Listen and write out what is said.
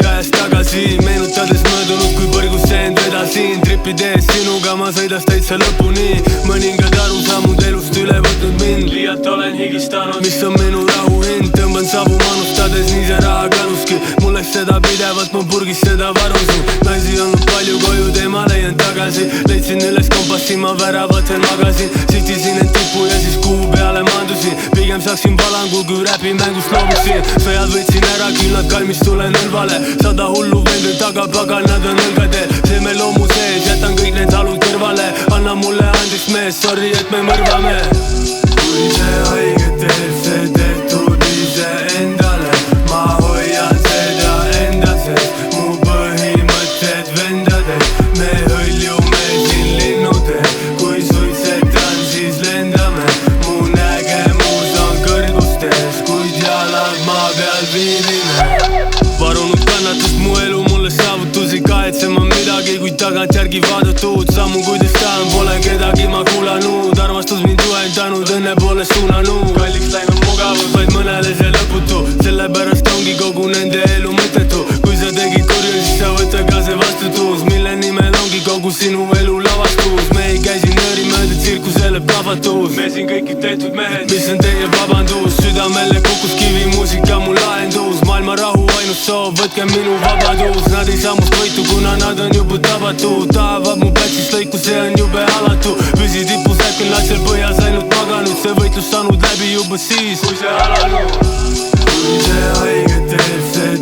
käest tagasi, meenutades möödunud, kui põrgusse end vedasin. Tripide ees sinuga ma sõidas täitsa lõpuni, mõningad arusaamud elust üle võtnud mind. Liialt olen higistanud, mis on minu rahu hind. Tõmban savu manustades, nii see raha kaluski. Mul läks seda pidevalt, ma purgis seda varusin. Naisi olnud palju, koju teema leian tagasi. Leidsin üles kompassi, ma väravatel magasin. Sihtisin end tipu ja siis kuu peale maandusin. Pigem saaksin valangu, kui räpi mängust loobuksin. Sõjad võtsin ära, küll nad kalmis tulen õlvale. 100 hullu vendu taga, pagan nad on õlgadel. See me loomu sees, jätan kõik need halud kõrvale. Anna mulle andeks mees, sorry, et me mõrvame. Kui see haiget teeb, see tehtud ise endale. Ma hoian seda enda sees, mu põhimõtted vendadel. Me hõljume siin linnudel, kui suitsetan, siis lendame. Mu nägemus on kõrgustes, kuid jalad maa peal viibime. Varunud kannatust mu elu, mulle saavutusi kahetsema midagi, kuid tagantjärgi vaadatud sammu, kuidas tahan, pole kedagi ma kuulanud. Armastus mind juhendanud, õnne poole suunanud. Kalliks läinud mugavus, vaid mõnele see lõputu. Sellepärast ongi kogu nende elu mõttetu. Kui sa tegid kurja, siis sa võta ka see vastutus, mille nimel ongi kogu sinu elu lavastus. Me ei käi siin nööri mööda, tsirkusele plahvatus. Me siin kõikid tehtud mehed, mis on teie vabandus. Südamele kukkus kivi, muusika mu lahendus. Maailma rahu ainus soov, võtke minu vabadus. Nad ei saa must võitu, kuna nad on juba tabatud. Tahavad mu platsist lõiku, see on jube alatu. Püsi tipus äkki latsel põhjas ainult maganud. See võitlus saanud läbi juba siis, kui see alanud. Kui see haiget teeb, see